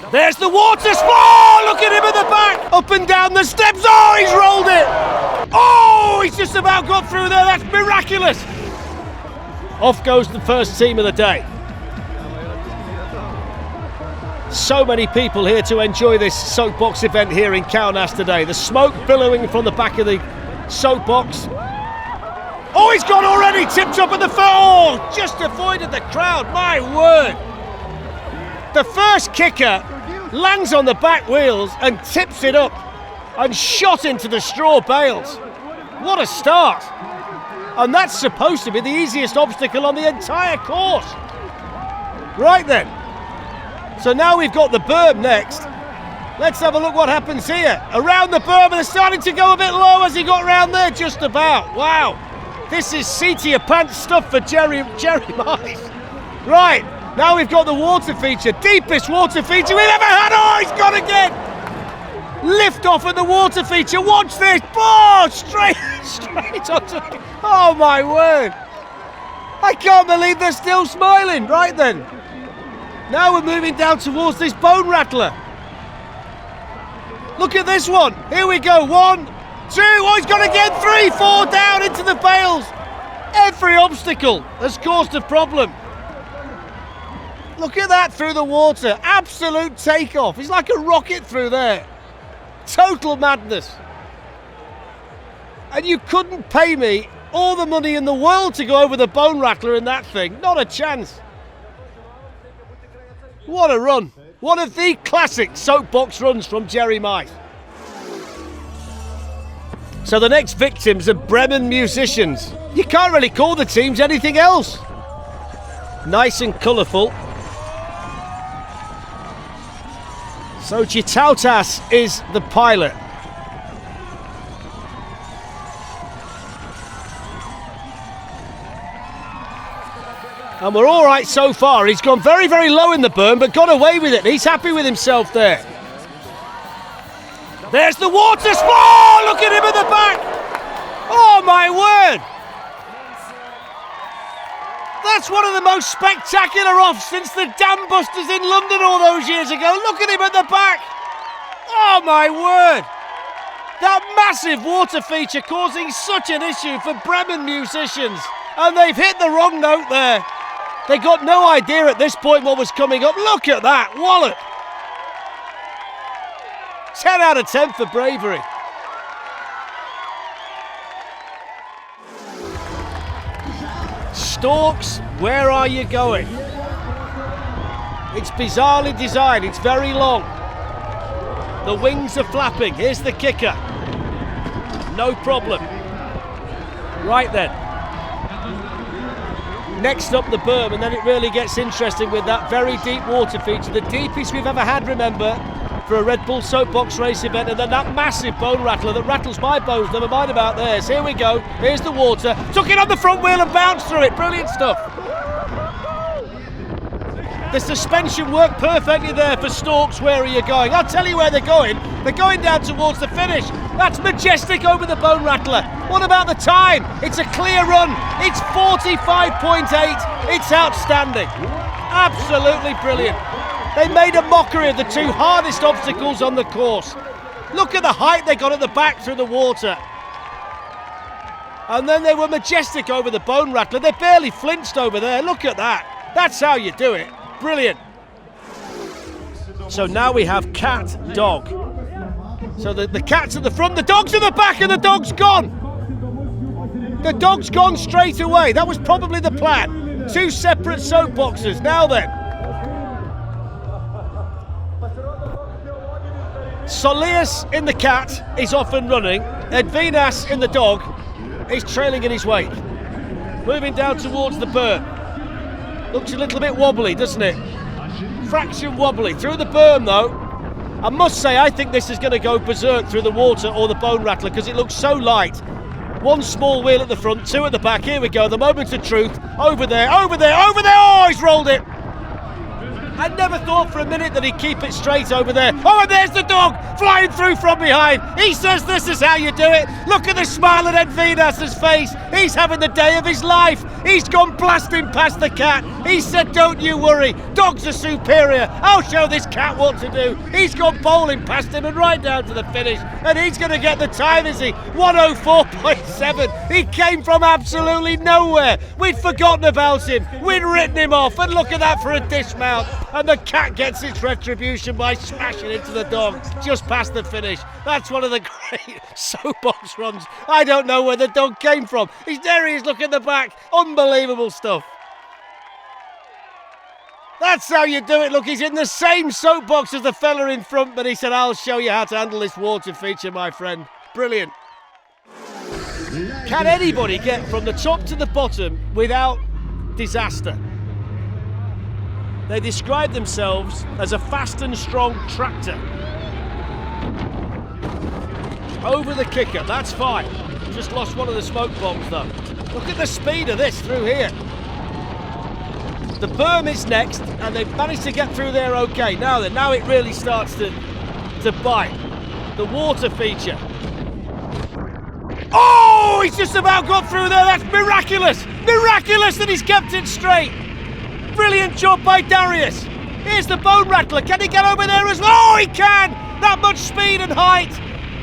There's the water splash! Look at him at the back! Up and down the steps. Oh, he's rolled it! Oh, he's just about got through there. That's miraculous! Off goes the first team of the day. So many people here to enjoy this soapbox event here in Kaunas today. The smoke billowing from the back of the soapbox. Oh, he's gone already! Tipped up at the foot. Oh, just avoided the crowd. My word! The first kicker lands on the back wheels and tips it up and shot into the straw bales. What a start! And that's supposed to be the easiest obstacle on the entire course. Right then. So now we've got the berm next. Let's have a look what happens here. Around the berm, and they're starting to go a bit low as he got round there, just about. Wow. This is seat-your pants stuff for Jerry Mice. Right. Now we've got the water feature, deepest water feature we've ever had. Oh, he's gone again. Lift off at the water feature. Watch this. Oh, straight onto. Oh my word. I can't believe they're still smiling. Right then. Now we're moving down towards this bone rattler. Look at this one. Here we go. 1, 2. Oh, he's gone again. 3, 4 down into the bales. Every obstacle has caused a problem. Look at that through the water. Absolute takeoff. He's like a rocket through there. Total madness. And you couldn't pay me all the money in the world to go over the bone rattler in that thing. Not a chance. What a run. One of the classic soapbox runs from Jerry Mice. So the next victims are BREMEN musicians. You can't really call the teams anything else. Nice and colourful. So Chitautas is the pilot. And we're all right so far. He's gone very, very low in the berm, but got away with it. He's happy with himself there. There's the water splash! Look at him at the back! Oh my word! That's one of the most spectacular offs since the Dam Busters in London all those years ago. Look at him at the back. Oh my word. That massive water feature causing such an issue for BREMEN musicians. And they've hit the wrong note there. They got no idea at this point what was coming up. Look at that wallop. 10 out of 10 for bravery. Storks, where are you going? It's bizarrely designed, it's very long. The wings are flapping, here's the kicker. No problem. Right then. Next up the berm, and then it really gets interesting with that very deep water feature. The deepest we've ever had, remember, for a Red Bull Soapbox race event, and then that massive bone rattler that rattles my bones, never mind about theirs. Here we go, here's the water, took it on the front wheel and bounced through it, brilliant stuff. The suspension worked perfectly there for Storks. Where are you going? I'll tell you where they're going down towards the finish. That's majestic over the bone rattler. What about the time? It's a clear run, it's 45.8, it's outstanding. Absolutely brilliant. They made a mockery of the two hardest obstacles on the course. Look at the height they got at the back through the water. And then they were majestic over the bone rattler. They barely flinched over there. Look at that. That's how you do it. Brilliant. So now we have cat, dog. So the cat's at the front, the dog's at the back, and the dog's gone. The dog's gone straight away. That was probably the plan. Two separate soapboxes. Now then. Solias in the cat is off and running. Edvinas in the dog is trailing in his wake. Moving down towards the berm. Looks a little bit wobbly, doesn't it? Fraction wobbly. Through the berm though. I must say, I think this is going to go berserk through the water or the bone rattler because it looks so light. One small wheel at the front, two at the back. Here we go, the moment of truth. Over there, over there, over there. Oh, he's rolled it. I never thought for a minute that he'd keep it straight over there. Oh, and there's the dog flying through from behind. He says this is how you do it. Look at the smile on Edvinas's face. He He's having the day of his life. He's gone blasting past the cat. He said, don't you worry, dogs are superior. I'll show this cat what to do. He's gone bowling past him and right down to the finish. And he's going to get the time, is he? 104.7. He came from absolutely nowhere. We'd forgotten about him. We'd written him off. And look at that for a dismount. And the cat gets its retribution by smashing into the dog just past the finish. That's one of the great Soapbox runs. I don't know where the dog came from. There he is, look at the back. Unbelievable stuff. That's how you do it. Look, he's in the same soapbox as the fella in front, but he said, I'll show you how to handle this water feature, my friend. Brilliant. Can anybody get from the top to the bottom without disaster? They describe themselves as a fast and strong tractor. Over the kicker, that's fine. Just lost one of the smoke bombs though. Look at the speed of this through here. The berm is next, and they've managed to get through there okay. Now it really starts to bite. The water feature. Oh, he's just about got through there. That's miraculous. Miraculous that he's kept it straight. Brilliant job by Darius. Here's the bone rattler. Can he get over there as well? Oh, he can. That much speed and height.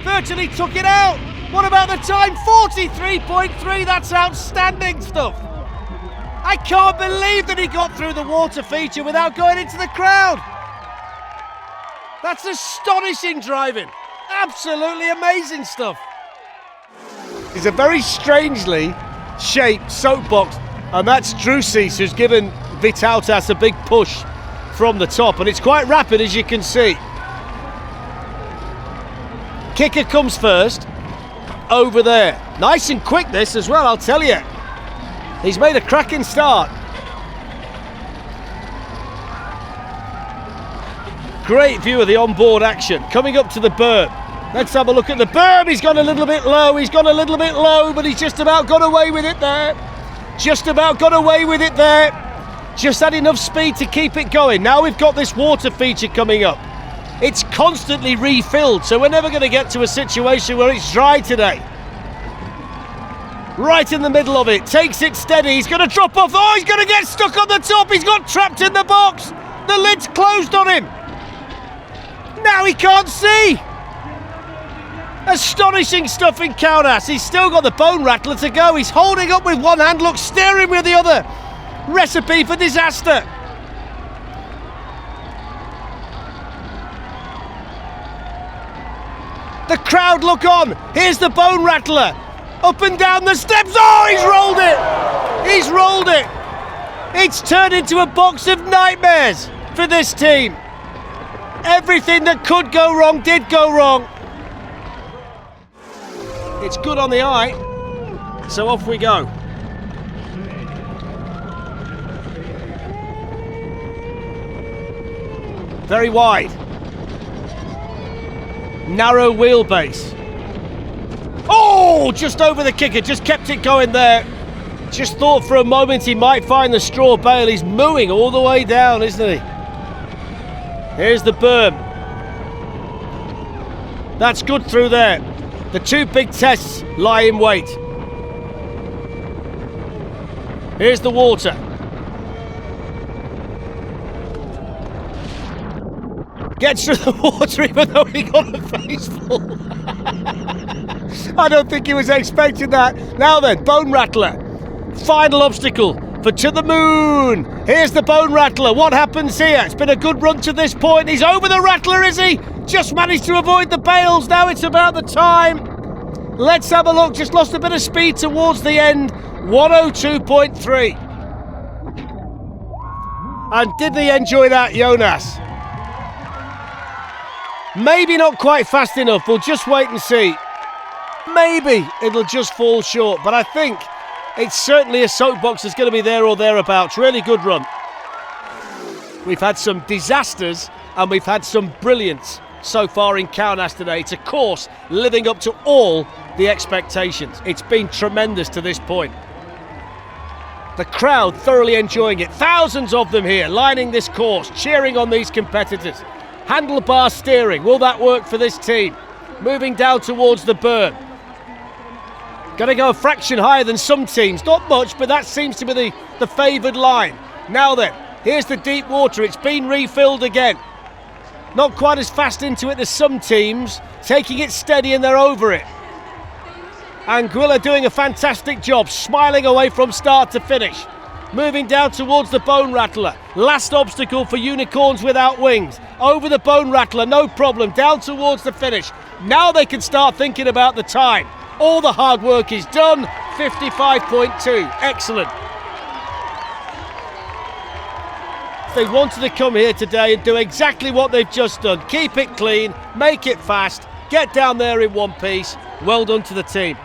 Virtually took it out. What about the time? 43.3. That's outstanding stuff. I can't believe that he got through the water feature without going into the crowd. That's astonishing driving. Absolutely amazing stuff. It's a very strangely shaped soapbox, and that's Drusis who's given Vitautas a big push from the top, and it's quite rapid, as you can see. Kicker comes first, over there. Nice and quick this as well, I'll tell you. He's made a cracking start. Great view of the onboard action. Coming up to the berm. Let's have a look at the berm. He's gone a little bit low. He's gone a little bit low, but he's just about got away with it there. Just about got away with it there. Just had enough speed to keep it going. Now we've got this water feature coming up. It's constantly refilled, so we're never going to get to a situation where it's dry today. Right in the middle of it, takes it steady, he's going to drop off. Oh, he's going to get stuck on the top. He's got trapped in the box. The lid's closed on him. Now he can't see. Astonishing stuff in Kaunas. He's still got the bone rattler to go. He's holding up with one hand, look, steering with the other. Recipe for disaster. The crowd look on. Here's the bone rattler. Up and down the steps. Oh, he's rolled it. He's rolled it. It's turned into a box of nightmares for this team. Everything that could go wrong did go wrong. It's good on the eye, so off we go. Very wide. Narrow wheelbase. Oh, just over the kicker, just kept it going there. Just thought for a moment he might find the straw bale. He's mooing all the way down, isn't he? Here's the berm. That's good through there. The two big tests lie in wait. Here's the water. Gets through the water even though he got a face full. I don't think he was expecting that. Now then, bone rattler. Final obstacle for To The Moon. Here's the bone rattler. What happens here? It's been a good run to this point. He's over the rattler, is he? Just managed to avoid the bales. Now it's about the time. Let's have a look. Just lost a bit of speed towards the end. 102.3. And did they enjoy that, Jonas? Maybe not quite fast enough. We'll just wait and see. Maybe it'll just fall short, but I think it's certainly a soapbox that's going to be there or thereabouts. Really good run. We've had some disasters and we've had some brilliance so far in Kaunas today. It's a course living up to all the expectations. It's been tremendous to this point. The crowd thoroughly enjoying it. Thousands of them here lining this course, cheering on these competitors. Handlebar steering, will that work for this team? Moving down towards the berm. Got to go a fraction higher than some teams. Not much, but that seems to be the favoured line. Now then, here's the deep water. It's been refilled again. Not quite as fast into it as some teams. Taking it steady and they're over it. Anguilla doing a fantastic job, smiling away from start to finish. Moving down towards the Bone Rattler. Last obstacle for unicorns without wings. Over the Bone Rattler, no problem. Down towards the finish. Now they can start thinking about the time. All the hard work is done. 55.2. Excellent. They wanted to come here today and do exactly what they've just done. Keep it clean, make it fast, get down there in one piece. Well done to the team.